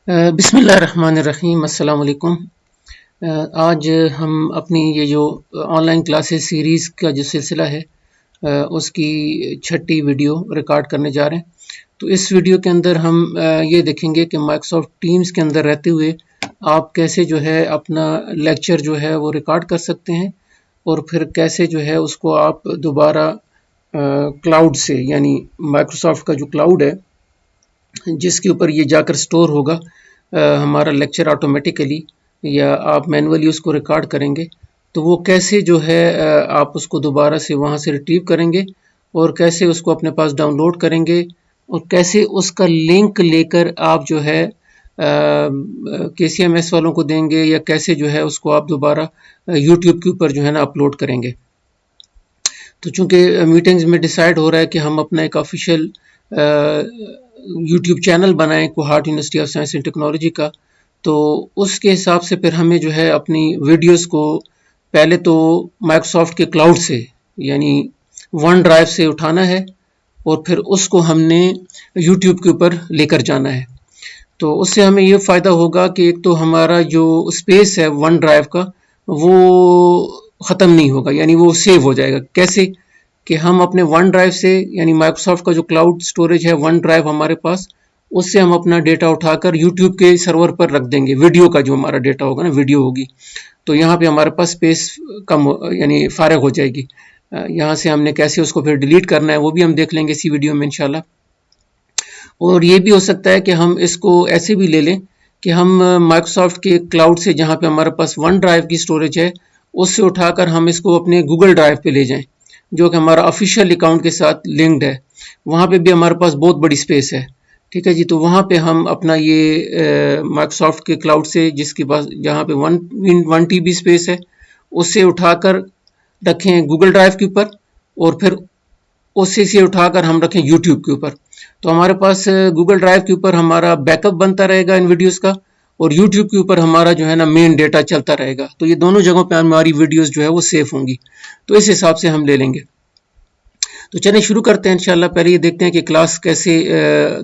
बिस्मिल्लाहिर्रहमानिर्रहीम अस्सलाम वालेकुम। आज हम अपनी ये जो ऑनलाइन क्लासेस सीरीज़ का जो सिलसिला है उसकी छठी वीडियो रिकॉर्ड करने जा रहे हैं। तो इस वीडियो के अंदर हम ये देखेंगे कि माइक्रोसॉफ्ट टीम्स के अंदर रहते हुए आप कैसे जो है अपना लेक्चर जो है वो रिकॉर्ड कर सकते हैं और फिर कैसे जो है उसको आप दोबारा क्लाउड से, यानी माइक्रोसॉफ्ट का जो क्लाउड है जिसके ऊपर ये जाकर स्टोर होगा हमारा लेक्चर ऑटोमेटिकली, या आप मैनुअली उसको रिकॉर्ड करेंगे, तो वो कैसे जो है आप उसको दोबारा से वहाँ से रिट्रीव करेंगे और कैसे उसको अपने पास डाउनलोड करेंगे और कैसे उसका लिंक लेकर आप जो है KCMS वालों को देंगे, या कैसे जो है उसको आप दोबारा यूट्यूब के ऊपर जो है ना अपलोड करेंगे। तो चूंकि मीटिंग्स में डिसाइड हो रहा है कि हम अपना एक ऑफिशियल यूट्यूब चैनल बनाएं cohort university of science and technology का, तो उसके हिसाब से फिर हमें जो है अपनी वीडियोस को पहले तो माइक्रोसॉफ्ट के क्लाउड से, यानी वन ड्राइव से उठाना है और फिर उसको हमने यूट्यूब के ऊपर लेकर जाना है। तो उससे हमें ये फ़ायदा होगा कि एक तो हमारा जो स्पेस है वन ड्राइव का वो ख़त्म नहीं होगा, यानी वो सेव हो जाएगा। कैसे कि हम अपने वन ड्राइव से, यानी माइक्रोसॉफ्ट का जो क्लाउड स्टोरेज है वन ड्राइव हमारे पास, उससे हम अपना डेटा उठाकर यूट्यूब के सर्वर पर रख देंगे। वीडियो का जो हमारा डेटा होगा ना, वीडियो होगी, तो यहाँ पे हमारे पास स्पेस कम यानी फारग हो जाएगी। यहाँ से हमने कैसे उसको फिर डिलीट करना है वो भी हम देख लेंगे इसी वीडियो में इंशाल्लाह। और ये भी हो सकता है कि हम इसको ऐसे भी ले लें कि हम माइक्रोसॉफ्ट के क्लाउड से, जहाँ पे हमारे पास वन ड्राइव की स्टोरेज है, उससे उठाकर हम इसको अपने गूगल ड्राइव पे ले जाएं, जो कि हमारा ऑफिशियल अकाउंट के साथ लिंक्ड है। वहाँ पे भी हमारे पास बहुत बड़ी स्पेस है। ठीक है जी, तो वहाँ पे हम अपना ये माइक्रोसॉफ्ट के क्लाउड से, जिसके पास जहाँ पे वन TB स्पेस है, उससे उठाकर रखें गूगल ड्राइव के ऊपर और फिर उससे से उठाकर हम रखें यूट्यूब के ऊपर। तो हमारे पास गूगल ड्राइव के ऊपर हमारा बैकअप बनता रहेगा इन वीडियोस का, और यूट्यूब के ऊपर हमारा जो है ना मेन डेटा चलता रहेगा। तो ये दोनों जगहों पे हमारी वीडियोस जो है वो सेफ होंगी। तो इस हिसाब से हम ले लेंगे। तो चलिए शुरू करते हैं इंशाल्लाह। पहले ये देखते हैं कि क्लास कैसे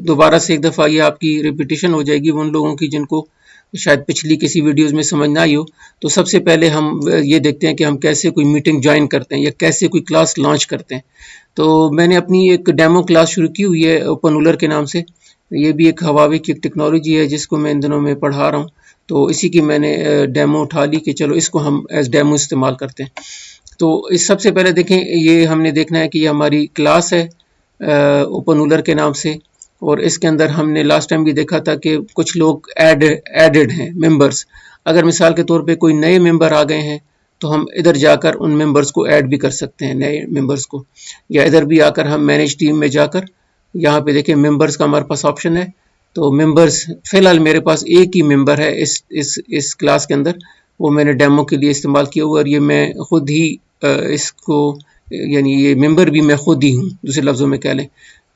दोबारा से एक दफ़ा ये आपकी रिपीटिशन हो जाएगी उन लोगों की जिनको शायद पिछली किसी वीडियोस में समझ ना आई हो। तो सबसे पहले हम ये देखते हैं कि हम कैसे कोई मीटिंग ज्वाइन करते हैं या कैसे कोई क्लास लॉन्च करते हैं। तो मैंने अपनी एक डेमो क्लास शुरू की हुई है ओपनउलर के नाम से। ये भी एक हवावे की एक टेक्नोलॉजी है जिसको मैं इन दिनों में पढ़ा रहा हूँ। तो इसी की मैंने डेमो उठा ली कि चलो इसको हम एज डेमो इस्तेमाल करते हैं। तो इस सबसे पहले देखें, ये हमने देखना है कि ये हमारी क्लास है ओपनउलर के नाम से, और इसके अंदर हमने लास्ट टाइम भी देखा था कि कुछ लोग एडेड हैं मेंबर्स। अगर मिसाल के तौर पे कोई नए मेंबर आ गए हैं तो हम इधर जाकर उन मेंबर्स को ऐड भी कर सकते हैं, नए मेंबर्स को, या इधर भी आकर हम मैनेज टीम में जाकर यहाँ पे देखें मेंबर्स का हमारे पास ऑप्शन है। तो मेंबर्स फिलहाल मेरे पास एक ही मेंबर है इस क्लास के अंदर, वो मैंने डेमो के लिए इस्तेमाल किया हुआ, और ये मैं खुद ही इसको, यानी ये मेंबर भी मैं खुद ही हूँ, दूसरे लफ्ज़ों में कह लें,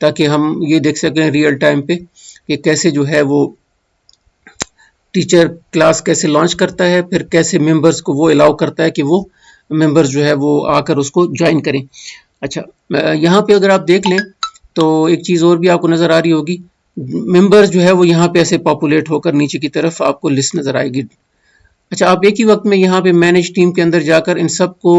ताकि हम ये देख सकें रियल टाइम पे कि कैसे जो है वो टीचर क्लास कैसे लॉन्च करता है, फिर कैसे मेंबर्स को वो अलाउ करता है कि वो मेंबर्स जो है वो आकर उसको ज्वाइन करें। अच्छा, यहाँ पे अगर आप देख लें तो एक चीज़ और भी आपको नज़र आ रही होगी, मेंबर्स जो है वो यहाँ पे ऐसे पॉपुलेट होकर नीचे की तरफ आपको लिस्ट नज़र आएगी। अच्छा, आप एक ही वक्त में यहाँ पे मैनेज टीम के अंदर जाकर इन सब को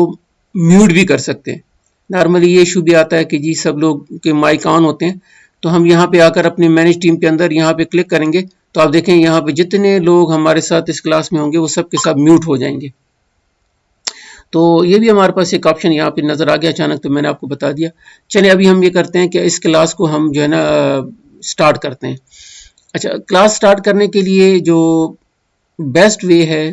म्यूट भी कर सकते हैं। नॉर्मली ये इशू भी आता है कि जी सब लोग के माइक ऑन होते हैं, तो हम यहाँ पे आकर अपनी मैनेज टीम के अंदर यहाँ पे क्लिक करेंगे तो आप देखें यहाँ पे जितने लोग हमारे साथ इस क्लास में होंगे वो सब के सब म्यूट हो जाएंगे। तो ये भी हमारे पास एक ऑप्शन यहाँ पे नज़र आ गया अचानक, तो मैंने आपको बता दिया। चलिए अभी हम ये करते हैं कि इस क्लास को हम जो है ना स्टार्ट करते हैं। अच्छा, क्लास स्टार्ट करने के लिए जो बेस्ट वे है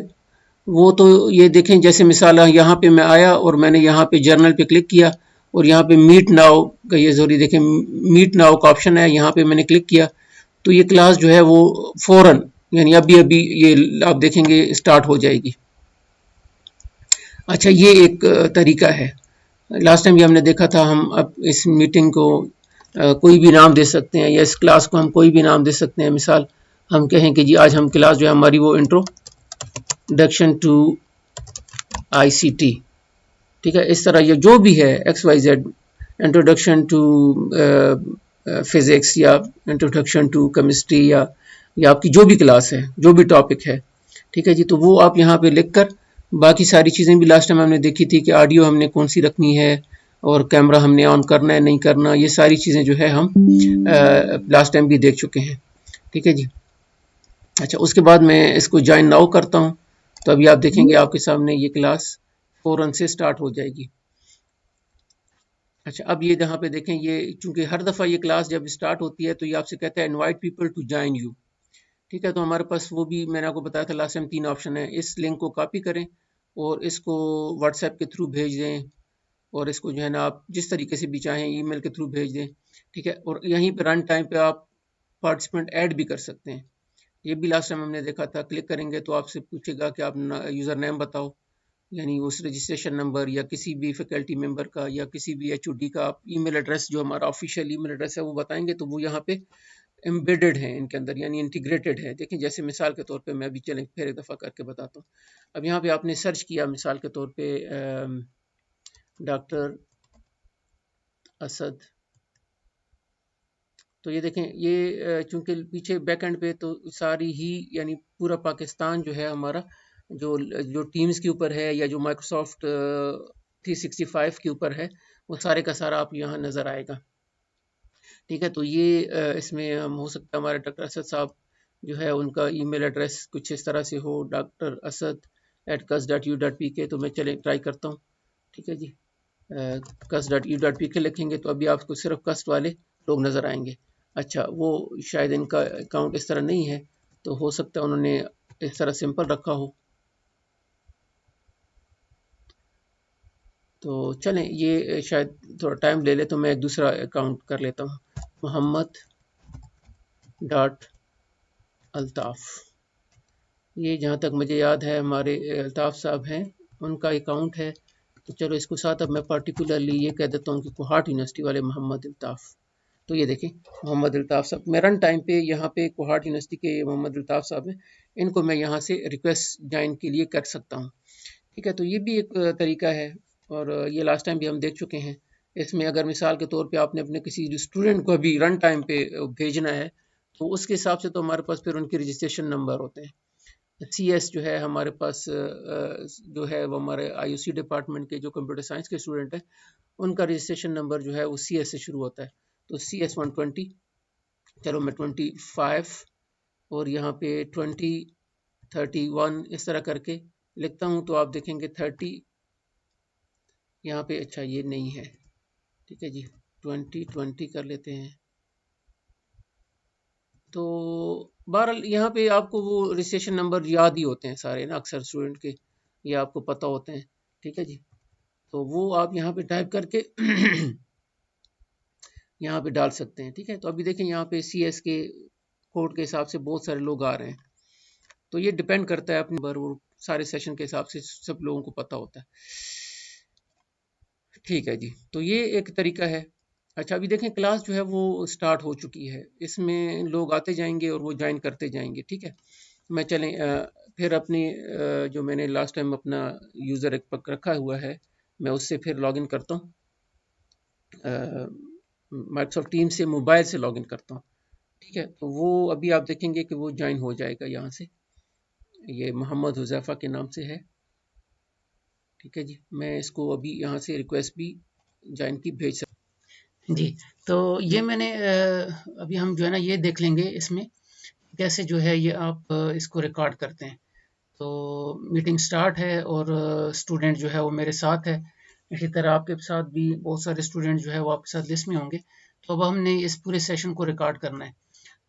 वो तो ये देखें, जैसे मिसाल यहाँ पे मैं आया और मैंने यहाँ पे जर्नल पे क्लिक किया और यहाँ पे मीट नाउ का ये जरूरी देखें, मीट नाउ का ऑप्शन है, यहाँ पे मैंने क्लिक किया तो ये क्लास जो है वो फौरन, यानी अभी अभी ये आप देखेंगे स्टार्ट हो जाएगी। अच्छा, ये एक तरीका है। लास्ट टाइम भी हमने देखा था, हम अब इस मीटिंग को कोई भी नाम दे सकते हैं, या इस क्लास को हम कोई भी नाम दे सकते हैं। मिसाल हम कहें कि जी आज हम क्लास जो है हमारी वो इंट्रोडक्शन टू ICT, ठीक है, इस तरह ये जो भी है XYZ, इंट्रोडक्शन टू फिजिक्स या इंट्रोडक्शन टू केमिस्ट्री या या आपकी जो भी क्लास है, जो भी टॉपिक है, ठीक है जी। तो वो आप यहाँ पे लिखकर बाकी सारी चीज़ें भी लास्ट टाइम हमने देखी थी कि ऑडियो हमने कौन सी रखनी है और कैमरा हमने ऑन करना है नहीं करना, ये सारी चीज़ें जो है हम लास्ट टाइम भी देख चुके हैं, ठीक है जी। अच्छा, उसके बाद मैं इसको ज्वाइन नाउ करता हूँ, तो अभी आप देखेंगे आपके सामने ये क्लास फ़ौरन से स्टार्ट हो जाएगी। अच्छा, अब ये जहाँ पे देखें, ये चूंकि हर दफ़ा ये क्लास जब स्टार्ट होती है तो ये आपसे कहता है invite people to join you, ठीक है। तो हमारे पास वो भी मैंने आपको बताया था लास्ट टाइम 3 ऑप्शन है। इस लिंक को कॉपी करें और इसको व्हाट्सएप के थ्रू भेज दें, और इसको जो है ना आप जिस तरीके से भी चाहें ईमेल के थ्रू भेज दें, ठीक है। और यहीं पे रन टाइम पे आप पार्टिसिपेंट ऐड भी कर सकते हैं। ये भी लास्ट टाइम हमने देखा था, क्लिक करेंगे तो आपसे पूछेगा कि आप यूज़र नेम बताओ, यानी उस रजिस्ट्रेशन नंबर या किसी भी फैकल्टी मेंबर का या किसी भी एचओडी का आप ईमेल एड्रेस, जो हमारा ऑफिशियल ईमेल एड्रेस है वो बताएंगे, तो वो यहाँ पे एम्बेडेड है इनके अंदर, यानी इंटीग्रेटेड है। देखिए जैसे मिसाल के तौर पे मैं अभी चलें फिर एक दफ़ा करके बताता हूँ। अब यहाँ पे आपने सर्च किया मिसाल के तौर पे डॉक्टर असद, तो ये देखें ये चूंकि पीछे बैक एंड पे तो सारी ही यानी पूरा पाकिस्तान जो है हमारा, जो जो टीम्स के ऊपर है या जो माइक्रोसॉफ्ट 365 के ऊपर है, वो सारे का सारा आप यहाँ नज़र आएगा, ठीक है। तो ये इसमें हम हो सकता है हमारे डॉक्टर असद साहब जो है उनका ईमेल एड्रेस कुछ इस तरह से हो, डॉक्टर असद @cus.u.pk। तो मैं चले ट्राई करता हूँ, ठीक है जी। cus.u.pk लिखेंगे तो अभी आपको सिर्फ कस्ट वाले लोग नज़र आएंगे। अच्छा, वो शायद इनका अकाउंट इस तरह नहीं है, तो हो सकता है उन्होंने इस तरह सिंपल रखा हो। तो चलें, ये शायद थोड़ा टाइम ले ले, तो मैं एक दूसरा अकाउंट कर लेता हूँ, मोहम्मद डॉट अल्ताफ़। ये जहाँ तक मुझे याद है हमारे अल्ताफ़ साहब हैं, उनका अकाउंट है। तो चलो इसको साथ अब मैं पार्टिकुलरली ये कह देता हूँ कि कोहाट यूनिवर्सिटी वाले मोहम्मद अल्ताफ़। तो ये देखें मोहम्मद अल्ताफ़ साहब, मैं रन टाइम पे यहाँ पे कोहाट यूनिवर्सिटी के मोहम्मद अल्ताफ़ साहब हैं, इनको मैं यहाँ से रिक्वेस्ट ज्वाइन के लिए कर सकता हूँ, ठीक है। तो ये भी एक तरीका है, और ये लास्ट टाइम भी हम देख चुके हैं। इसमें अगर मिसाल के तौर पे आपने अपने किसी स्टूडेंट को अभी रन टाइम पे भेजना है, तो उसके हिसाब से तो हमारे पास फिर उनके रजिस्ट्रेशन नंबर होते हैं। CS जो है हमारे पास जो है वो हमारे IUC डिपार्टमेंट के जो कंप्यूटर साइंस के स्टूडेंट हैं, उनका रजिस्ट्रेशन नंबर जो है वो CS से शुरू होता है। तो CS 120, चलो मैं 25 और यहाँ पे 20, 31 इस तरह करके लिखता हूँ, तो आप देखेंगे 30 यहाँ पे। अच्छा, ये नहीं है, ठीक है जी, 20 कर लेते हैं। तो बहरहाल यहाँ पे आपको वो रजिस्ट्रेशन नंबर याद ही होते हैं सारे ना, अक्सर स्टूडेंट के ये आपको पता होते हैं, ठीक है जी। तो वो आप यहाँ पे टाइप करके यहाँ पे डाल सकते हैं, ठीक है। तो अभी देखें यहाँ पे CS के कोड के हिसाब से बहुत सारे लोग आ रहे हैं, तो ये डिपेंड करता है अपने पर, वो सारे सेशन के हिसाब से सब लोगों को पता होता है, ठीक है जी। तो ये एक तरीका है। अच्छा, अभी देखें क्लास जो है वो स्टार्ट हो चुकी है, इसमें लोग आते जाएंगे और वो ज्वाइन करते जाएंगे, ठीक है। मैं चलें फिर अपनी जो मैंने लास्ट टाइम अपना यूज़र एक पक रखा हुआ है, मैं उससे फिर लॉगिन करता हूँ, माइक्रोसॉफ्ट टीम से मोबाइल से लॉगिन करता हूँ, ठीक है। तो वो अभी आप देखेंगे कि वो ज्वाइन हो जाएगा यहाँ से, ये मोहम्मद हुज़ैफ़ा के नाम से है, ठीक है जी। मैं इसको अभी यहाँ से रिक्वेस्ट भी ज्वाइन की भेज सकता जी। तो ये मैंने अभी हम जो है ना ये देख लेंगे इसमें कैसे जो है ये आप इसको रिकॉर्ड करते हैं। तो मीटिंग स्टार्ट है और स्टूडेंट जो है वो मेरे साथ है, इसी तरह आपके साथ भी बहुत सारे स्टूडेंट जो है वो आपके साथ लिस्ट में होंगे। तो अब हमने इस पूरे सेशन को रिकॉर्ड करना है,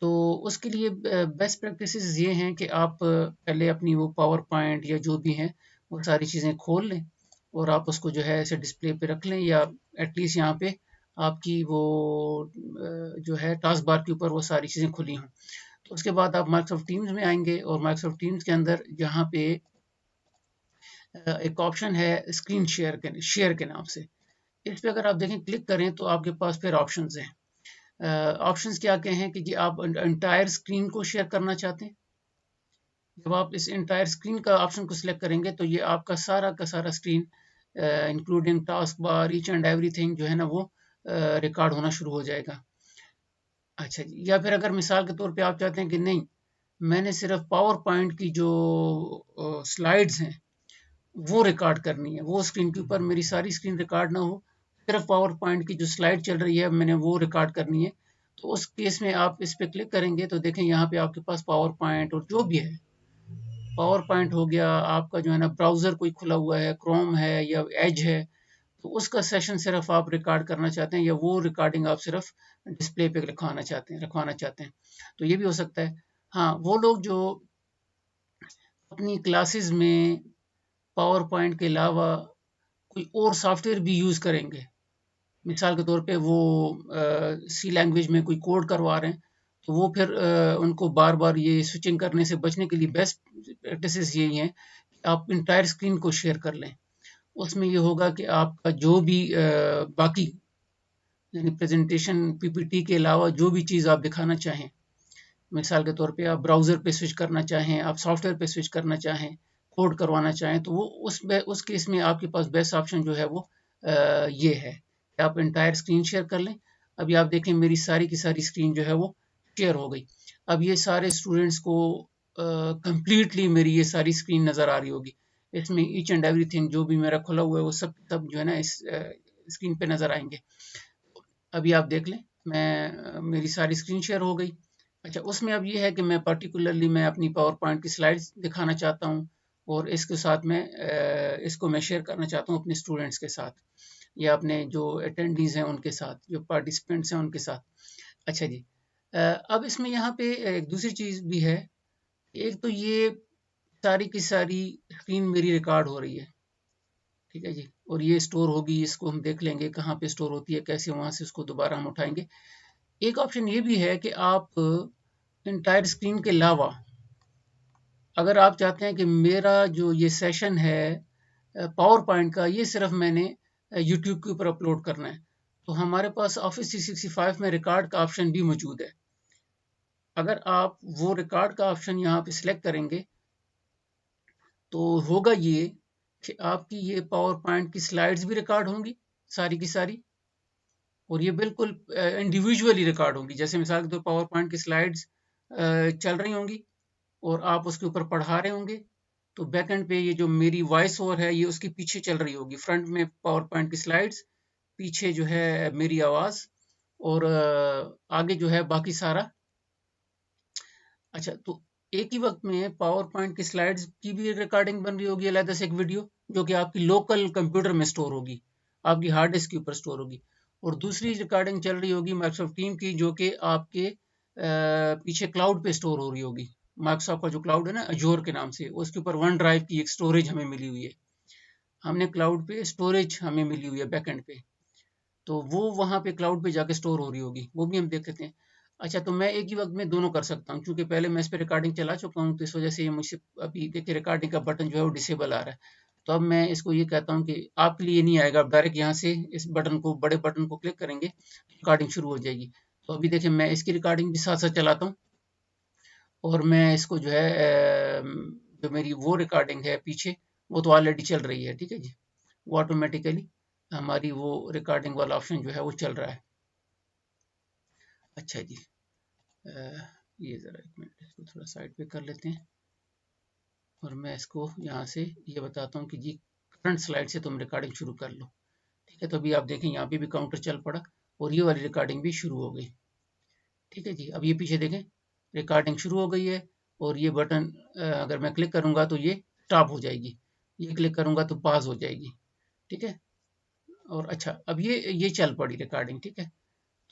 तो उसके लिए बेस्ट प्रैक्टिसेस ये हैं कि आप पहले अपनी वो पावर पॉइंट या जो भी हैं वो सारी चीज़ें खोल लें और आप उसको जो है ऐसे डिस्प्ले पे रख लें, या एटलीस्ट यहाँ पे आपकी वो जो है टास्क बार के ऊपर वो सारी चीज़ें खुली हों। तो उसके बाद आप माइक्रोसॉफ्ट टीम्स में आएंगे और माइक्रोसॉफ्ट टीम्स के अंदर जहाँ पे एक ऑप्शन है स्क्रीन शेयर के नाम से, इस पे अगर आप देखें क्लिक करें तो आपके पास फिर ऑप्शंस हैं। ऑप्शंस क्या क्या हैं कि जी आप एंटायर स्क्रीन को शेयर करना चाहते हैं। जब आप इस एंटायर स्क्रीन का ऑप्शन को सिलेक्ट करेंगे तो ये आपका सारा का सारा screen including task bar each and everything जो है ना वो रिकॉर्ड होना शुरू हो जाएगा। अच्छा जी, या फिर अगर मिसाल के तौर पे आप चाहते हैं कि नहीं, मैंने सिर्फ पावर पॉइंट की जो स्लाइड्स हैं वो रिकॉर्ड करनी है, वो स्क्रीन के ऊपर मेरी सारी स्क्रीन रिकॉर्ड ना हो, सिर्फ पावर पॉइंट की जो स्लाइड चल रही है मैंने वो रिकॉर्ड करनी है। तो उस केस में आप इस पर क्लिक करेंगे तो देखें यहाँ पे आपके पास पावर पॉइंट और जो भी है, पावर पॉइंट हो गया आपका जो है ना, ब्राउजर कोई खुला हुआ है, क्रोम है या एज है, तो उसका सेशन सिर्फ आप रिकॉर्ड करना चाहते हैं या वो रिकॉर्डिंग आप सिर्फ डिस्प्ले पे रखवाना चाहते हैं तो ये भी हो सकता है। हाँ, वो लोग जो अपनी क्लासेस में पावर पॉइंट के अलावा कोई और सॉफ्टवेयर भी यूज़ करेंगे, मिसाल के तौर पे वो सी लैंग्वेज में कोई कोड करवा रहे हैं, तो वो फिर उनको बार बार ये स्विचिंग करने से बचने के लिए बेस्ट प्रैक्टिसेस यही हैं कि आप इंटायर स्क्रीन को शेयर कर लें। उसमें ये होगा कि आपका जो भी बाकी यानी प्रेजेंटेशन पीपीटी के अलावा जो भी चीज़ आप दिखाना चाहें, मिसाल के तौर पे आप ब्राउज़र पे स्विच करना चाहें, आप सॉफ्टवेयर पे स्विच करना चाहें, कोड करवाना चाहें, तो वो उस केस में आपके पास बेस्ट ऑप्शन जो है वो ये है कि आप इंटायर स्क्रीन शेयर कर लें। अभी आप देखें मेरी सारी की सारी स्क्रीन जो है वो शेयर हो गई। अब ये सारे स्टूडेंट्स को कंप्लीटली मेरी ये सारी स्क्रीन नज़र आ रही होगी। इसमें ईच एंड एवरीथिंग जो भी मेरा खुला हुआ है वो सब सब जो है ना इस स्क्रीन पे नज़र आएंगे। अभी आप देख लें, मेरी सारी स्क्रीन शेयर हो गई। अच्छा, उसमें अब ये है कि मैं पर्टिकुलरली मैं अपनी पावर पॉइंट की स्लाइड्स दिखाना चाहता हूँ और इसके साथ में इसको मैं शेयर करना चाहता हूँ अपने स्टूडेंट्स के साथ या अपने जो अटेंडीज हैं उनके साथ, जो पार्टिसिपेंट्स हैं उनके साथ। अच्छा जी, अब इसमें यहाँ पे एक दूसरी चीज़ भी है। एक तो ये सारी की सारी स्क्रीन मेरी रिकॉर्ड हो रही है, ठीक है जी, और ये स्टोर होगी, इसको हम देख लेंगे कहाँ पे स्टोर होती है, कैसे वहाँ से उसको दोबारा हम उठाएंगे। एक ऑप्शन ये भी है कि आप इंटायर स्क्रीन के अलावा अगर आप चाहते हैं कि मेरा जो ये सेशन है पावर पॉइंट का, ये सिर्फ मैंने यूट्यूब के ऊपर अपलोड करना है, तो हमारे पास ऑफिस 365 में रिकॉर्ड का ऑप्शन भी मौजूद है। अगर आप वो रिकॉर्ड का ऑप्शन यहाँ पे सिलेक्ट करेंगे तो होगा ये कि आपकी ये पावर पॉइंट की स्लाइड्स भी रिकॉर्ड होंगी सारी की सारी, और ये बिल्कुल इंडिविजुअली रिकॉर्ड होंगी। जैसे मिसाल के तौर पावर पॉइंट की स्लाइड्स चल रही होंगी और आप उसके ऊपर पढ़ा रहे होंगे, तो बैक एंड पे ये जो मेरी वॉइस ओवर है ये उसके पीछे चल रही होगी। फ्रंट में पावर पॉइंट की स्लाइड्स, पीछे जो है मेरी आवाज़, और आगे जो है बाकी सारा। अच्छा, तो एक ही वक्त में पावर पॉइंट की स्लाइड्स की भी रिकॉर्डिंग बन रही होगी अलग से एक वीडियो, जो कि आपकी लोकल कंप्यूटर में स्टोर होगी, आपकी हार्ड डिस्क के ऊपर स्टोर होगी। और दूसरी रिकॉर्डिंग चल रही होगी माइक्रोसॉफ्ट टीम की, जो कि आपके पीछे क्लाउड पे स्टोर हो रही होगी। माइक्रोसॉफ्ट का जो क्लाउड है ना, अजोर के नाम से, उसके ऊपर वन ड्राइव की एक स्टोरेज हमें मिली हुई है। हमने क्लाउड पे स्टोरेज हमें मिली हुई है बैकएंड पे, तो वो वहाँ पे क्लाउड पे जाके स्टोर हो रही होगी, वो भी हम देख लेते हैं। अच्छा, तो मैं एक ही वक्त में दोनों कर सकता हूँ, क्योंकि पहले मैं इस पे रिकॉर्डिंग चला चुका हूँ, तो इस वजह से ये मुझसे अभी देखिए रिकॉर्डिंग का बटन जो है वो डिसेबल आ रहा है। तो अब मैं इसको ये कहता हूँ कि आपके लिए नहीं आएगा, आप डायरेक्ट यहाँ से इस बटन को, बड़े बटन को क्लिक करेंगे, रिकॉर्डिंग शुरू हो जाएगी। तो अभी देखिए मैं इसकी रिकॉर्डिंग भी साथ साथ चलाता हूँ, और मैं इसको जो है जो मेरी वो रिकॉर्डिंग है पीछे, वो तो ऑलरेडी चल रही है, ठीक है जी, वो ऑटोमेटिकली हमारी वो रिकॉर्डिंग वाला ऑप्शन जो है वो चल रहा है। अच्छा जी, ये ज़रा एक मिनट, इसको थोड़ा साइड पे कर लेते हैं, और मैं इसको यहाँ से ये बताता हूँ कि जी करंट स्लाइड से तुम रिकॉर्डिंग शुरू कर लो। ठीक है, तो अभी आप देखें यहाँ पे भी काउंटर चल पड़ा और ये वाली रिकॉर्डिंग भी शुरू हो गई। ठीक है जी, अब ये पीछे देखें, रिकॉर्डिंग शुरू हो गई है, और ये बटन अगर मैं क्लिक करूँगा तो ये स्टॉप हो जाएगी, ये क्लिक करूँगा तो पाज हो जाएगी। ठीक है, और अच्छा अब ये चल पड़ी रिकॉर्डिंग। ठीक है,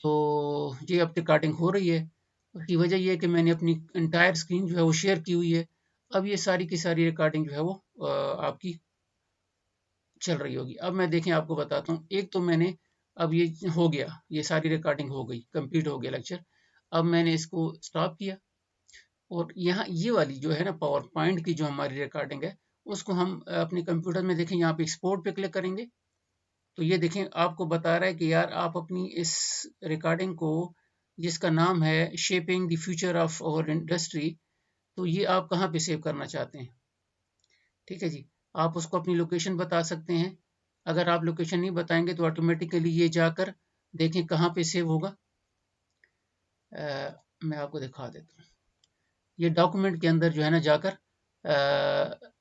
तो ये अब रिकॉर्डिंग हो रही है। उसकी वजह ये है कि मैंने अपनी इंटायर स्क्रीन जो है वो शेयर की हुई है। अब ये सारी की सारी रिकॉर्डिंग जो है वो आपकी चल रही होगी। अब मैं देखें आपको बताता हूँ, एक तो मैंने अब ये हो गया, ये सारी रिकॉर्डिंग हो गई, कंप्लीट हो गया लेक्चर। अब मैंने इसको स्टॉप किया, और यहाँ ये वाली जो है ना पावर पॉइंट की जो हमारी रिकॉर्डिंग है, उसको हम अपने कंप्यूटर में देखें, यहाँ पे एक्सपोर्ट पे क्लिक करेंगे, तो ये देखें आपको बता रहा है कि यार आप अपनी इस रिकॉर्डिंग को, जिसका नाम है shaping the future of our industry, तो ये आप कहाँ पे सेव करना चाहते हैं। ठीक है जी, आप उसको अपनी लोकेशन बता सकते हैं। अगर आप लोकेशन नहीं बताएंगे तो ऑटोमेटिकली ये जाकर देखें कहाँ पे सेव होगा। मैं आपको दिखा देता हूँ। ये डॉक्यूमेंट के अंदर जो है ना जाकर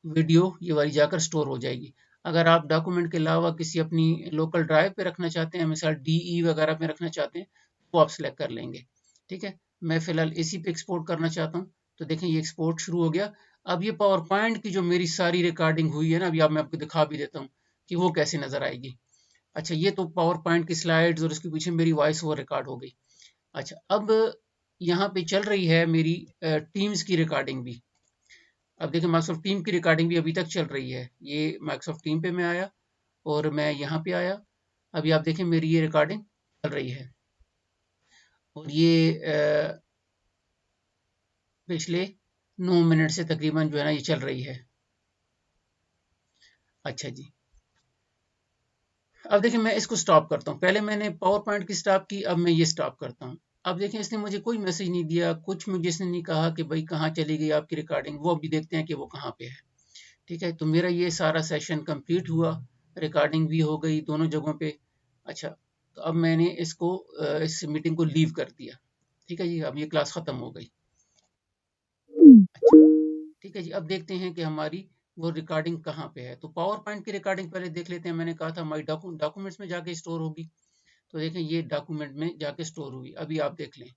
वीडियो ये वाली जाकर स्टोर हो जाएगी। अगर आप डॉक्यूमेंट के अलावा किसी अपनी लोकल ड्राइव पे रखना चाहते हैं, मिसाल DE वगैरह पे रखना चाहते हैं, तो आप सिलेक्ट कर लेंगे। ठीक है, मैं फिलहाल इसी पे एक्सपोर्ट करना चाहता हूँ, तो देखें ये एक्सपोर्ट शुरू हो गया। अब ये पावर पॉइंट की जो मेरी सारी रिकॉर्डिंग हुई है ना, अभी आप मैं आपको दिखा भी देता हूँ कि वो कैसे नजर आएगी। अच्छा, ये तो पावर पॉइंट की स्लाइड्स और उसके पीछे मेरी वॉइस वो रिकॉर्ड हो गई। अच्छा, अब यहाँ पे चल रही है मेरी टीम्स की रिकॉर्डिंग भी। अब देखिए माइक्रोसॉफ्ट टीम की रिकॉर्डिंग भी अभी तक चल रही है। ये माइक्रोसॉफ्ट टीम पे मैं आया और मैं यहाँ पे आया। अभी आप देखें मेरी ये रिकॉर्डिंग चल रही है और ये पिछले 9 मिनट से तकरीबन जो है ना ये चल रही है। अच्छा जी, अब देखिए मैं इसको स्टॉप करता हूँ। पहले मैंने पावर पॉइंट की स्टॉप की, अब मैं ये स्टॉप करता हूँ। अब देखें इसने मुझे कोई मैसेज नहीं दिया, कुछ मुझे इसने नहीं कहा कि भाई कहाँ चली गई आपकी रिकॉर्डिंग। वो अभी देखते हैं कि वो कहाँ पे है। ठीक है, तो मेरा ये सारा सेशन कंप्लीट हुआ, रिकॉर्डिंग भी हो गई दोनों जगहों पे। अच्छा, तो अब मैंने इसको इस मीटिंग को लीव कर दिया। ठीक है जी, अब ये क्लास खत्म हो गई। अच्छा, ठीक है जी, अब देखते हैं कि हमारी वो रिकॉर्डिंग कहाँ पे है। तो पावर पॉइंट की रिकॉर्डिंग पहले देख लेते हैं। मैंने कहा था हमारी डॉक्यूमेंट्स में जाके स्टोर होगी, तो देखें ये डॉक्यूमेंट में जाके स्टोर हुई। अभी आप देख लें, ये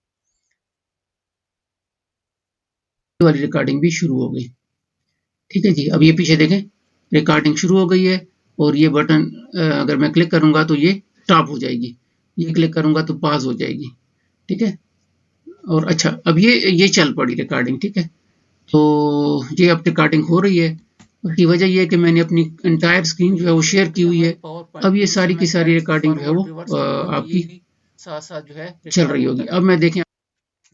वाली रिकॉर्डिंग भी शुरू हो गई। ठीक है जी, अब ये पीछे देखें रिकॉर्डिंग शुरू हो गई है और ये बटन अगर मैं क्लिक करूंगा तो ये स्टॉप हो जाएगी, ये क्लिक करूंगा तो पाज हो जाएगी। ठीक है, और अच्छा अब ये चल पड़ी रिकॉर्डिंग। ठीक है, तो ये अब रिकॉर्डिंग हो रही है। उसकी वजह ये है कि मैंने अपनी एंटायर स्क्रीन जो है वो शेयर की हुई है। अब ये सारी की सारी रिकॉर्डिंग जो है वो आपकी साथ साथ जो है चल रही होगी। अब मैं देखें,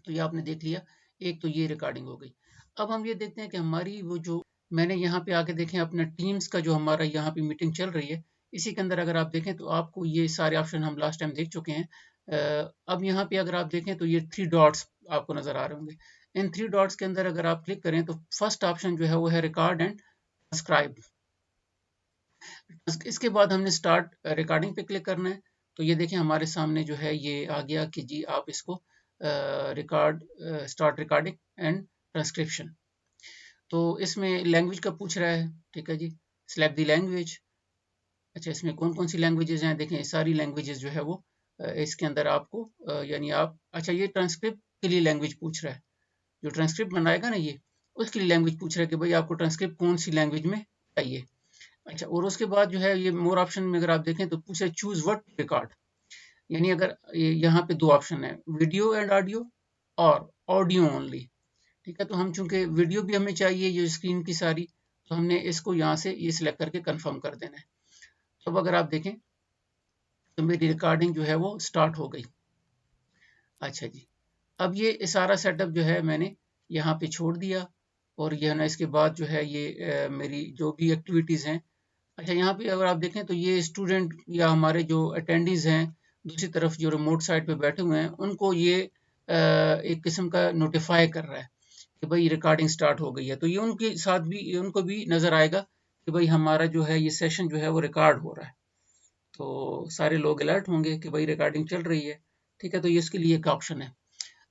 तो ये आपने देख लिया, एक तो ये रिकॉर्डिंग हो गई। अब हम ये देखते हैं कि हमारी वो जो मैंने यहाँ पे आके देखें अपना टीम्स का जो हमारा यहाँ पे मीटिंग चल रही है, इसी के अंदर अगर आप देखें तो आपको ये सारे ऑप्शन हम लास्ट टाइम देख चुके हैं। अब यहाँ पे अगर आप देखें तो ये 3 डॉट्स आपको नजर आ रहे होंगे। इन 3 डॉट्स के अंदर अगर आप क्लिक करें तो फर्स्ट ऑप्शन जो है वो है रिकॉर्ड एंड ट्रांसक्राइब। इसके बाद हमने स्टार्ट रिकॉर्डिंग पे क्लिक करना है। तो ये देखें हमारे सामने जो है ये आ गया कि जी आप इसको record start recording and transcription. तो इसमें लैंग्वेज का पूछ रहा है। ठीक है जी, सिलेक्ट द लैंग्वेज। अच्छा, इसमें कौन कौन सी लैंग्वेजेस हैं, देखें सारी लैंग्वेजेस जो है वो इसके अंदर आपको यानी आप, अच्छा ये ट्रांसक्रिप्ट के लिए लैंग्वेज पूछ रहा है। जो ट्रांसक्रिप्ट बनाएगा ना ये, उसके लिए लैंग्वेज पूछ रहा है कि भाई आपको ट्रांसक्रिप्ट कौन सी लैंग्वेज में चाहिए। अच्छा, और उसके बाद जो है ये मोर ऑप्शन में अगर आप देखें तो पूछे चूज व्हाट रिकॉर्ड, यानी अगर यहाँ पे दो ऑप्शन है, वीडियो एंड ऑडियो और ऑडियो ओनली। ठीक है, तो हम चूंकि वीडियो भी हमें चाहिए ये स्क्रीन की सारी, तो हमने इसको यहाँ से ये सिलेक्ट करके कंफर्म कर देना है। तो अब अगर आप देखें तो मेरी रिकॉर्डिंग जो है वो स्टार्ट हो गई। अच्छा जी, अब ये सारा सेटअप जो है मैंने यहाँ पे छोड़ दिया और ये ना इसके बाद जो है ये मेरी जो भी एक्टिविटीज़ हैं। अच्छा, यहाँ पे अगर आप देखें तो ये स्टूडेंट या हमारे जो अटेंडीज हैं दूसरी तरफ जो रिमोट साइट पे बैठे हुए हैं, उनको ये एक किस्म का नोटिफाई कर रहा है कि भाई रिकॉर्डिंग स्टार्ट हो गई है। तो ये उनके साथ भी उनको भी नजर आएगा कि भाई हमारा जो है ये सेशन जो है वो रिकॉर्ड हो रहा है। तो सारे लोग अलर्ट होंगे कि भाई रिकॉर्डिंग चल रही है। ठीक है, तो ये इसके लिए एक ऑप्शन है।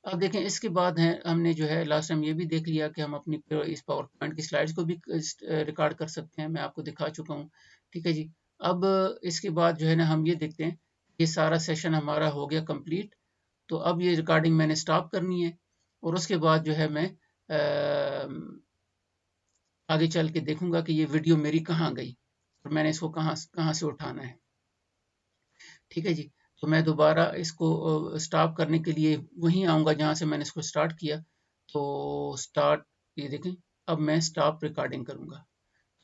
अब देखें इसके बाद है हमने जो है लास्ट टाइम ये भी देख लिया कि हम अपनी इस पावर पॉइंट की स्लाइड्स को भी रिकॉर्ड कर सकते हैं। मैं आपको दिखा चुका हूँ। ठीक है जी, अब इसके बाद जो है ना हम ये देखते हैं, ये सारा सेशन हमारा हो गया कंप्लीट। तो अब ये रिकॉर्डिंग मैंने स्टॉप करनी है और उसके बाद जो है मैं आगे चल के देखूंगा कि ये वीडियो मेरी कहाँ गई और मैंने इसको कहाँ कहाँ से उठाना है। ठीक है जी, तो मैं दोबारा इसको स्टॉप करने के लिए वहीं आऊँगा जहाँ से मैंने इसको स्टार्ट किया। तो स्टार्ट, ये देखें अब मैं स्टॉप रिकॉर्डिंग करूँगा।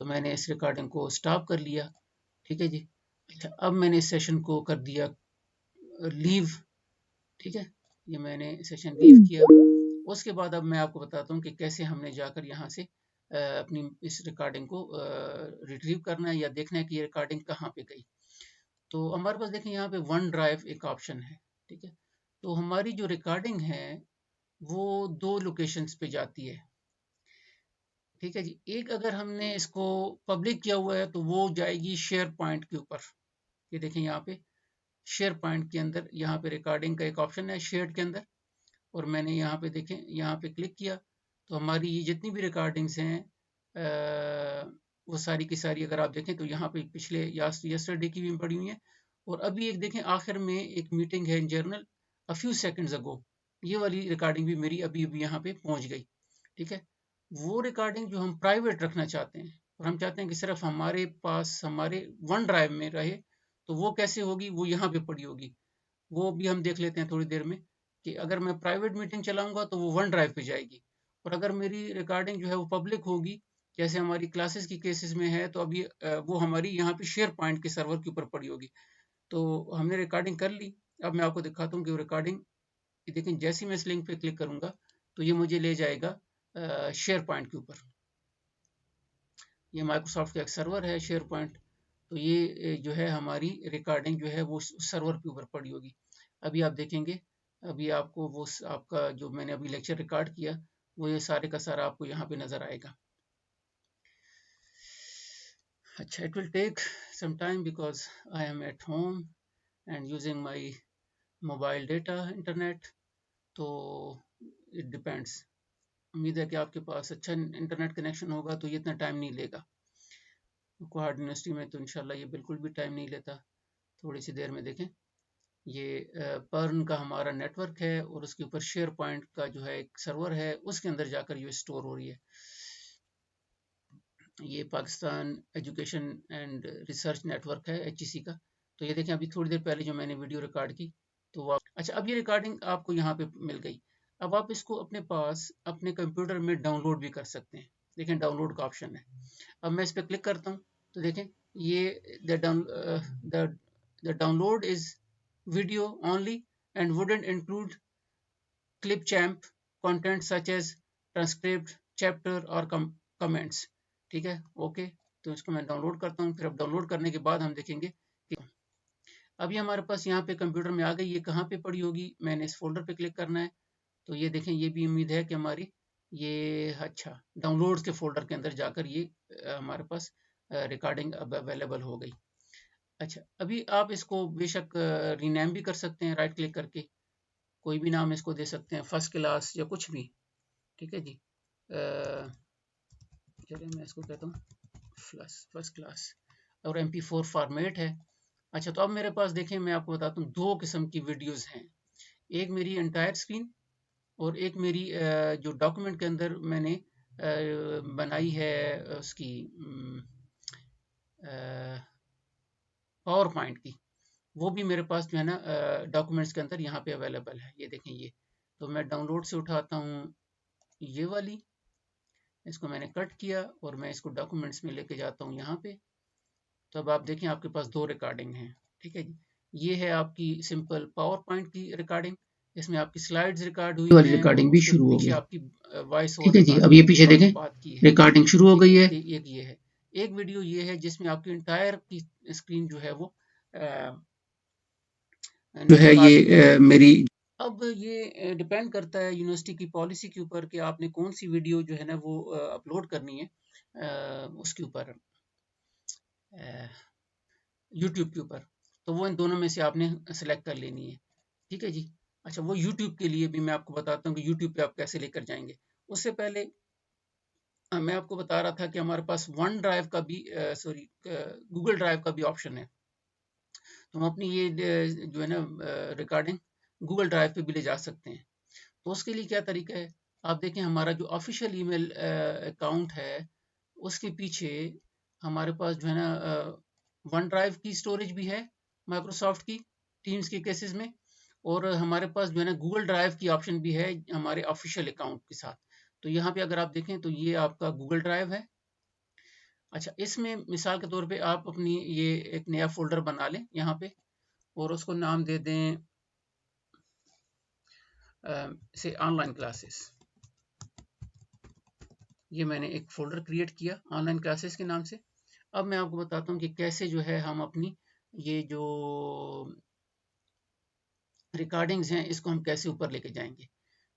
तो मैंने इस रिकॉर्डिंग को स्टॉप कर लिया। ठीक है जी, अच्छा अब मैंने इस सेशन को कर दिया लीव। ठीक है, ये मैंने सेशन लीव किया। उसके बाद अब मैं आपको बताता हूँ कि कैसे हमने जाकर यहाँ से अपनी इस रिकॉर्डिंग को रिट्रीव करना है या देखना है कि ये रिकॉर्डिंग कहाँ पे गई। तो हमारे पास देखें यहाँ पे वन ड्राइव एक ऑप्शन है। ठीक है, तो हमारी जो रिकॉर्डिंग है वो दो लोकेशंस पे जाती है। ठीक है जी, एक अगर हमने इसको पब्लिक किया हुआ है तो वो जाएगी शेयर पॉइंट के ऊपर। ये देखें यहाँ पे शेयर पॉइंट के अंदर यहाँ पे रिकॉर्डिंग का एक ऑप्शन है शेयर के अंदर, और मैंने यहाँ पे देखें यहाँ पे क्लिक किया तो हमारी ये जितनी भी रिकॉर्डिंग्स हैं वो सारी की सारी अगर आप देखें तो यहाँ पे पिछले यस्टरडे की भी पड़ी हुई है, और अभी एक देखें आखिर में एक मीटिंग है इन जर्नल अ फ्यू सेकंड्स अगो, ये वाली रिकॉर्डिंग भी मेरी अभी अभी यहाँ पे पहुँच गई। ठीक है, वो रिकॉर्डिंग जो हम प्राइवेट रखना चाहते हैं और हम चाहते हैं कि सिर्फ हमारे पास हमारे वन ड्राइव में रहे, तो वो कैसे होगी, वो यहाँ पे पड़ी होगी। वो भी हम देख लेते हैं थोड़ी देर में कि अगर मैं प्राइवेट मीटिंग चलाऊंगा तो वो वन ड्राइव पे जाएगी, और अगर मेरी रिकॉर्डिंग जो है वो पब्लिक होगी जैसे हमारी क्लासेस की केसेस में है, तो अभी वो हमारी यहाँ पे शेयर पॉइंट के सर्वर के ऊपर पड़ी होगी। तो हमने रिकॉर्डिंग कर ली। अब मैं आपको दिखाता हूँ कि वो रिकॉर्डिंग, लेकिन जैसे ही मैं इस लिंक पे क्लिक करूंगा तो ये मुझे ले जाएगा शेयर पॉइंट के ऊपर। ये माइक्रोसॉफ्ट का एक सर्वर है शेयर पॉइंट, तो ये जो है हमारी रिकॉर्डिंग जो है वो सर्वर के ऊपर पड़ी होगी। अभी आप देखेंगे, अभी आपको वो आपका जो मैंने अभी लेक्चर रिकॉर्ड किया वो ये सारे का सारा आपको यहाँ पे नजर आएगा। अच्छा, it will take some time because I am at home and using my mobile data internet, तो इट डिपेंड्स। उम्मीद है कि आपके पास अच्छा इंटरनेट कनेक्शन होगा तो ये इतना टाइम नहीं लेगा। क्वाड यूनिवर्सिटी में तो इंशाल्लाह ये बिल्कुल भी टाइम नहीं लेता। थोड़ी सी देर में देखें, ये पर्न का हमारा नेटवर्क है और उसके ऊपर शेयर पॉइंट का जो है एक सर्वर है, उसके अंदर जाकर ये स्टोर हो रही है। ये Pakistan education and research network है HEC का। तो ये देखें, अभी थोड़ी देर पहले जो मैंने वीडियो रिकॉर्ड की तो अच्छा, अब ये रिकॉर्डिंग आपको यहाँ पे मिल गई। अब आप इसको अपने पास अपने कंप्यूटर में डाउनलोड भी कर सकते हैं। देखें, डाउनलोड का ऑप्शन है। अब मैं इस पर क्लिक करता हूँ तो देखें ये the download is video only and wouldn't include Clipchamp content such as transcript chapter और कमेंट्स। ठीक है, ओके। तो इसको मैं डाउनलोड करता हूँ। फिर अब डाउनलोड करने के बाद हम देखेंगे कि अभी हमारे पास यहाँ पे कंप्यूटर में आ गई। ये कहाँ पे पड़ी होगी, मैंने इस फोल्डर पे क्लिक करना है। तो ये देखें, ये भी उम्मीद है कि हमारी ये अच्छा डाउनलोड्स के फोल्डर के अंदर जाकर ये हमारे पास रिकॉर्डिंग अब अवेलेबल हो गई। अच्छा, अभी आप इसको बेशक रीनेम भी कर सकते हैं, राइट क्लिक करके कोई भी नाम इसको दे सकते हैं, फर्स्ट क्लास या कुछ भी। ठीक है जी, चलिए मैं इसको कहता हूँ फर्स्ट क्लास, और MP4 फॉर्मेट है। अच्छा, तो अब मेरे पास देखें, मैं आपको बताता हूँ दो किस्म की वीडियोस हैं। एक मेरी एंटायर स्क्रीन और एक मेरी जो डॉक्यूमेंट के अंदर मैंने बनाई है उसकी पावर पॉइंट की, वो भी मेरे पास जो है ना डॉक्यूमेंट्स के अंदर यहाँ पे अवेलेबल है। ये देखें, ये तो मैं डाउनलोड से उठाता हूँ ये वाली, इसको मैंने कट किया और मैं इसको डॉक्यूमेंट्स में लेके जाता हूँ यहाँ पे। तो अब आप देखें, आपके पास दो रिकॉर्डिंग हैं। ठीक है जी, ये है आपकी सिंपल पावर पॉइंट की रिकॉर्डिंग, इसमें आपकी स्लाइड्स रिकॉर्ड हुई वाली रिकॉर्डिंग भी शुरू हो गई। आपकी वॉइस ओवर। ठीक है जी, अब ये पीछे देखें, रिकॉर्डिंग शुरू हो गई है। एक ये है, एक वीडियो ये है जिसमें आपकी इंटायर की स्क्रीन जो है वो जो है ये मेरी। अब ये डिपेंड करता है यूनिवर्सिटी की पॉलिसी के ऊपर कि आपने कौन सी वीडियो जो है ना वो अपलोड करनी है उसके ऊपर, यूट्यूब के ऊपर। तो वो इन दोनों में से आपने सेलेक्ट कर लेनी है। ठीक है जी। अच्छा, वो यूट्यूब के लिए भी मैं आपको बताता हूँ कि यूट्यूब पे आप कैसे लेकर जाएंगे। उससे पहले मैं आपको बता रहा था कि हमारे पास वन ड्राइव का भी गूगल ड्राइव का भी ऑप्शन है। तो हम अपनी ये जो है ना रिकॉर्डिंग गूगल ड्राइव पे भी ले जा सकते हैं। तो उसके लिए क्या तरीका है, आप देखें, हमारा जो ऑफिशियल ईमेल अकाउंट है उसके पीछे हमारे पास जो है ना वन ड्राइव की स्टोरेज भी है माइक्रोसॉफ्ट की टीम्स के केसेस में, और हमारे पास जो है ना गूगल ड्राइव की ऑप्शन भी है हमारे ऑफिशियल अकाउंट के साथ। तो यहाँ पे अगर आप देखें तो ये आपका गूगल ड्राइव है। अच्छा, इसमें मिसाल के तौर पे आप अपनी ये एक नया फोल्डर बना लें यहाँ पे और उसको नाम दे दें से ऑनलाइन क्लासेस। ये मैंने एक फोल्डर क्रिएट किया ऑनलाइन क्लासेस के नाम से। अब मैं आपको बताता हूँ कि कैसे जो है हम अपनी ये जो रिकॉर्डिंग्स हैं इसको हम कैसे ऊपर लेके जाएंगे।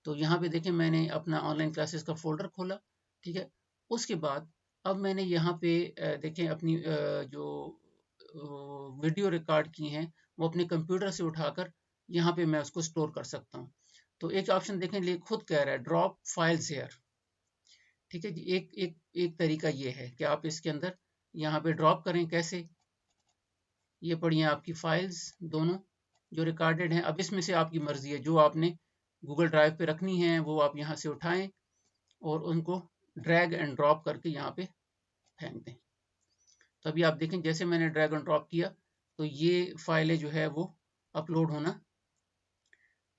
तो यहाँ पे देखें, मैंने अपना ऑनलाइन क्लासेस का फोल्डर खोला। ठीक है, उसके बाद अब मैंने यहाँ पे देखें अपनी जो वीडियो रिकॉर्ड की हैं वो अपने कंप्यूटर से उठाकर यहाँ पे मैं उसको स्टोर कर सकता हूँ। तो एक ऑप्शन देखें, लिए खुद कह रहा है ड्रॉप फाइल्स हेयर। ठीक है जी। एक एक एक तरीका ये है कि आप इसके अंदर यहाँ पे ड्रॉप करें। कैसे? ये पढ़िए आपकी फाइल्स दोनों जो रिकॉर्डेड हैं। अब इसमें से आपकी मर्जी है, जो आपने गूगल ड्राइव पे रखनी है वो आप यहाँ से उठाएं और उनको ड्रैग एंड ड्रॉप करके यहाँ पे फेंक दें। तो अभी आप देखें, जैसे मैंने ड्रैग एंड ड्रॉप किया तो ये फाइलें जो है वो अपलोड होना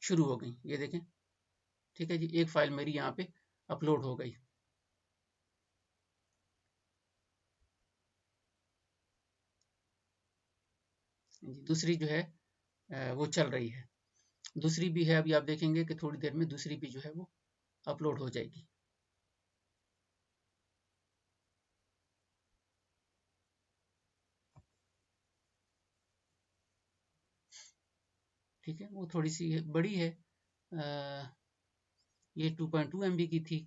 शुरू हो गई। ये देखें, ठीक है जी, एक फाइल मेरी यहाँ पे अपलोड हो गई। दूसरी जो है वो चल रही है। दूसरी भी है, अभी आप देखेंगे कि थोड़ी देर में दूसरी भी जो है वो अपलोड हो जाएगी। ठीक है, वो थोड़ी सी बड़ी है, ये 2.2 MB की थी।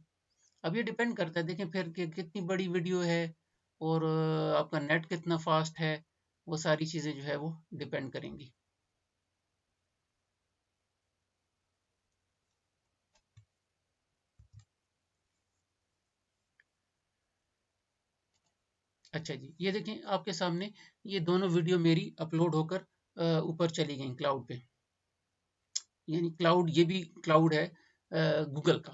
अब ये डिपेंड करता है, देखें फिर कि कितनी बड़ी वीडियो है और आपका नेट कितना फास्ट है, वो सारी चीज़ें जो है वो डिपेंड करेंगी। अच्छा जी, ये देखें आपके सामने ये दोनों वीडियो मेरी अपलोड होकर ऊपर चली गई क्लाउड पे। यानी क्लाउड, ये भी क्लाउड है गूगल का,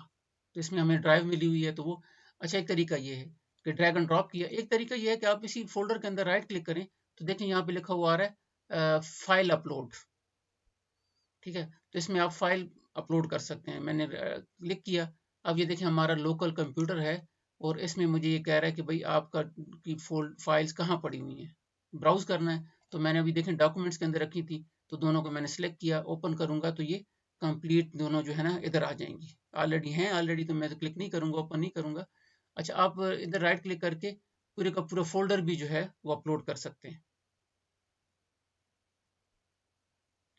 तो इसमें हमें ड्राइव मिली हुई है। तो वो अच्छा, एक तरीका ये है कि ड्रैग एंड ड्रॉप किया। एक तरीका ये है कि आप इसी फोल्डर के अंदर राइट क्लिक करें तो देखें यहाँ पे लिखा हुआ आ रहा है फाइल अपलोड। ठीक है, तो इसमें आप फाइल अपलोड कर सकते हैं। मैंने क्लिक किया। अब ये देखें हमारा लोकल कंप्यूटर है और इसमें मुझे ये कह रहा है कि भाई आपका की फाइल्स कहाँ पड़ी हुई हैं, ब्राउज करना है। तो मैंने अभी देखें डॉक्यूमेंट्स के अंदर रखी थी, तो दोनों को मैंने सेलेक्ट किया, ओपन करूंगा तो ये कंप्लीट दोनों जो है ना इधर आ जाएंगी। ऑलरेडी हैं, ऑलरेडी, तो मैं तो क्लिक नहीं करूंगा, ओपन नहीं करूंगा। अच्छा, आप इधर राइट क्लिक करके पूरे का पूरा फोल्डर भी जो है वो अपलोड कर सकते हैं।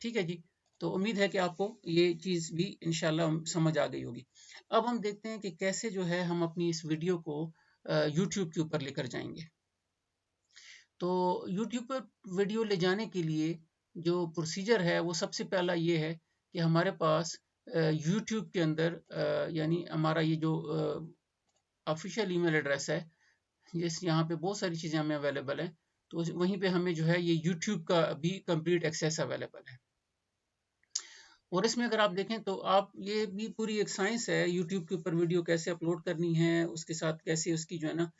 ठीक है जी, तो उम्मीद है कि आपको ये चीज़ भी इंशाल्लाह समझ आ गई होगी। अब हम देखते हैं कि कैसे जो है हम अपनी इस वीडियो को यूट्यूब के ऊपर लेकर जाएंगे। तो यूट्यूब पर वीडियो ले जाने के लिए जो प्रोसीजर है वो सबसे पहला ये है कि हमारे पास यूट्यूब के अंदर यानी हमारा ये जो ऑफिशियल ईमेल एड्रेस है, जिस यहाँ पे बहुत सारी चीज़ें हमें अवेलेबल हैं, तो वहीं पे हमें जो है ये यूट्यूब का भी कंप्लीट एक्सेस अवेलेबल है। और इसमें अगर आप देखें तो आप, ये भी पूरी एक साइंस है यूट्यूब के ऊपर वीडियो कैसे अपलोड करनी है, उसके साथ कैसे उसकी जो है ना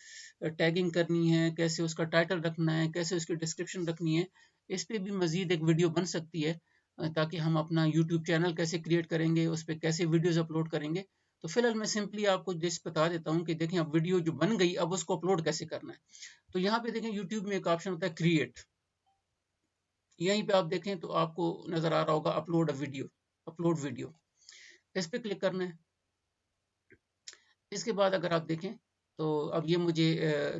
टैगिंग करनी है, कैसे उसका टाइटल रखना है, कैसे उसकी डिस्क्रिप्शन रखनी है। इस पे भी मजीद एक वीडियो बन सकती है, ताकि हम अपना यूट्यूब चैनल कैसे क्रिएट करेंगे, उस पर कैसे वीडियोज अपलोड करेंगे। तो फिलहाल मैं सिंपली आपको जिस बता देता हूँ कि देखें अब वीडियो जो बन गई, अब उसको अपलोड कैसे करना है। तो यहाँ पे देखें यूट्यूब में एक ऑप्शन होता है क्रिएट। यहीं पे आप देखें तो आपको नजर आ रहा होगा upload a video, upload video, इस पे क्लिक करना है। इसके बाद अगर आप देखें तो अब ये मुझे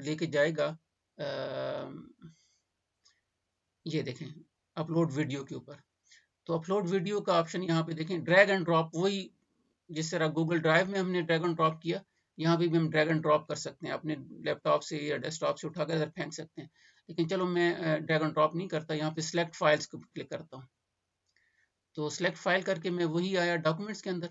लेके जाएगा ये देखें अपलोड वीडियो के ऊपर। तो अपलोड वीडियो का ऑप्शन यहाँ पे देखें, ड्रैग एंड ड्रॉप, वही जिस तरह गूगल ड्राइव में हमने ड्रैग एंड ड्रॉप किया, यहाँ पे भी हम ड्रैग एंड ड्रॉप कर सकते हैं, अपने लैपटॉप से या डेस्कटॉप से उठाकर इधर फेंक सकते हैं। लेकिन चलो मैं ड्रैग एंड ड्रॉप नहीं करता, यहाँ पे सिलेक्ट फाइल्स को क्लिक करता हूँ। तो सिलेक्ट फाइल करके मैं वही आया डॉक्यूमेंट्स के अंदर,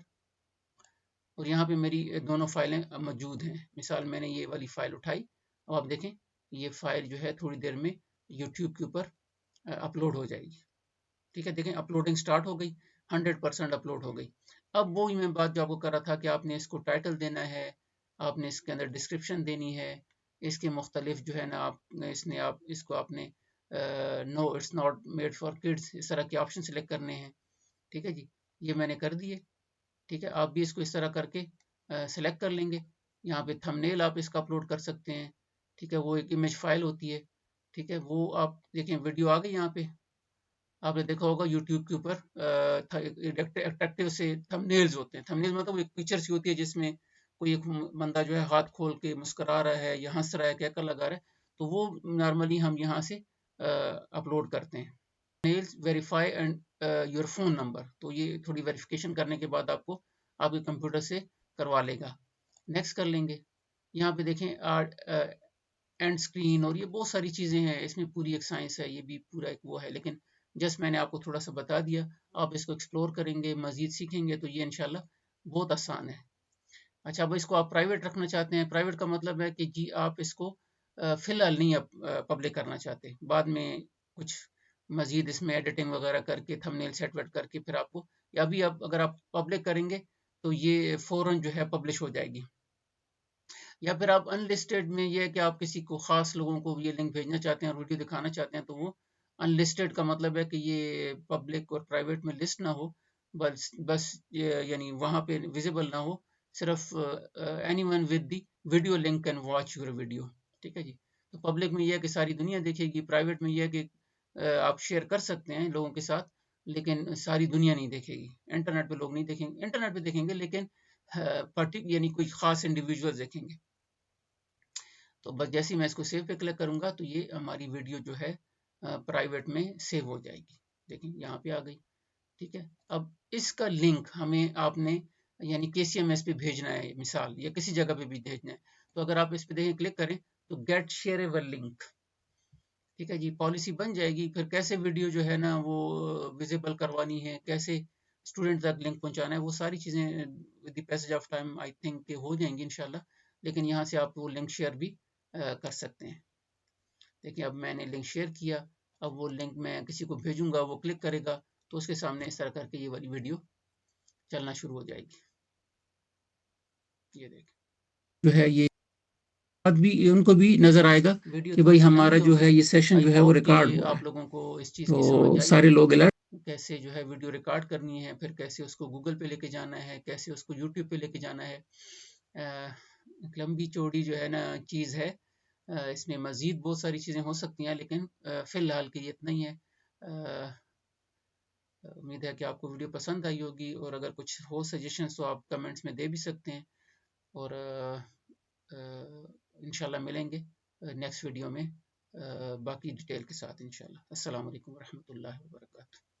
और यहाँ पे मेरी दोनों फाइलें मौजूद हैं। मिसाल मैंने ये वाली फाइल उठाई, अब आप देखें ये फाइल जो है थोड़ी देर में यूट्यूब के ऊपर अपलोड हो जाएगी। ठीक है, देखें अपलोडिंग स्टार्ट हो गई, 100% अपलोड हो गई। अब वो ही मैं बात जो आपको कर रहा था कि आपने इसको टाइटल देना है, आपने इसके अंदर डिस्क्रिप्शन देनी है, इसके मुख्तलिफ जो है ना आप इसने आप इसको आपने no it's not made for kids, इस तरह के ऑप्शन सेलेक्ट करने हैं। ठीक है जी, ये मैंने कर दिए। ठीक है, आप भी इसको इस तरह करके सेलेक्ट कर लेंगे। यहाँ पे थंबनेल आप इसका अपलोड कर सकते हैं। ठीक है, वो एक इमेज फाइल होती है। ठीक है, वो आप देखें वीडियो आ गई यहाँ पे, आपने देखा होगा यूट्यूब के ऊपर अट्रैक्टिव से थंबनेल्स होते हैं। थंबनेल मतलब एक पिक्चर सी होती है जिसमें कोई एक बंदा जो है हाथ खोल के मुस्कुरा रहा है या हंस रहा है, कैकल लगा रहा है, तो वो नॉर्मली हम यहाँ से अपलोड करते हैं। Mails verify and your phone number, तो ये थोड़ी वेरिफिकेशन करने के बाद आपको आपके कंप्यूटर से करवा लेगा। नेक्स्ट कर लेंगे। यहाँ पे देखें एंड स्क्रीन, और ये बहुत सारी चीज़ें हैं, इसमें पूरी एक साइंस है, ये भी पूरा एक वो है, लेकिन जस्ट मैंने आपको थोड़ा सा बता दिया। आप इसको एक्सप्लोर करेंगे, मजीद सीखेंगे तो ये इंशाल्लाह बहुत आसान है। अच्छा, अब इसको आप प्राइवेट रखना चाहते हैं, प्राइवेट का मतलब है कि जी आप इसको फिलहाल नहीं आप पब्लिक करना चाहते, बाद में कुछ मजीद इसमें एडिटिंग वगैरह करके थंबनेल सेट वेट करके फिर आपको, या भी आप अगर आप पब्लिक करेंगे तो ये फौरन जो है पब्लिश हो जाएगी। या फिर आप अनलिस्टेड में ये है कि आप किसी को खास लोगों को ये लिंक भेजना चाहते हैं और वीडियो दिखाना चाहते हैं, तो वो अनलिस्टेड का मतलब है कि ये पब्लिक और प्राइवेट में लिस्ट ना हो, बस बस यानी वहां पे विजिबल ना हो, सिर्फ anyone with the video link can watch your video. ठीक है जी। तो पब्लिक में यह है कि सारी दुनिया देखेगी, प्राइवेट में यह है कि आप शेयर कर सकते हैं लोगों के साथ, लेकिन सारी दुनिया नहीं देखेगी। इंटरनेट पे लोग नहीं देखेंगे, इंटरनेट पे देखेंगे लेकिन पर्टिकुलर यानी कोई खास इंडिविजुअल देखेंगे। तो बस जैसे ही मैं इसको सेव पे क्लिक करूंगा तो ये हमारी वीडियो जो है प्राइवेट में सेव हो जाएगी। देखिए यहाँ पे आ गई। ठीक है, अब इसका लिंक हमें आपने यानी KCMS पे भेजना है, मिसाल या किसी जगह पे भी भेजना है, तो अगर आप इस पे देखें क्लिक करें तो गेट शेयरेबल लिंक। ठीक है जी, पॉलिसी बन जाएगी। फिर कैसे वीडियो जो है ना वो विजिबल करवानी है, कैसे स्टूडेंट तक लिंक पहुंचाना है, वो सारी चीज़ें with the passage of time I think हो जाएंगी इंशाल्लाह। लेकिन यहाँ से आप वो लिंक शेयर भी कर सकते हैं। देखिए अब मैंने लिंक शेयर किया, अब वो लिंक मैं किसी को भेजूंगा, वो क्लिक करेगा तो उसके सामने इस तरह करके ये वाली वीडियो चलना शुरू हो जाएगी। ये देख जो है ये बाद भी उनको भी नजर आएगा कि भाई हमारा जो है ये सेशन जो है वो रिकॉर्ड हो रहा है। आप लोगों को इस चीज की समझ आई सारे लोग अलर्ट, कैसे जो है वीडियो रिकॉर्ड करनी है, फिर कैसे उसको गूगल पे लेके जाना है, कैसे उसको यूट्यूब पे लेके जाना है। लंबी चौड़ी जो है ना चीज़ है, इसमें मज़ीद बहुत सारी चीज़ें हो सकती हैं, लेकिन फ़िलहाल के लिए इतना ही है। उम्मीद है कि आपको वीडियो पसंद आई होगी, और अगर कुछ हो सजेशंस तो आप कमेंट्स में दे भी सकते हैं, और इंशाल्लाह मिलेंगे नेक्स्ट वीडियो में बाकी डिटेल के साथ इंशाल्लाह। अस्सलाम वालेकुम रहमतुल्लाहि व बरकातहू।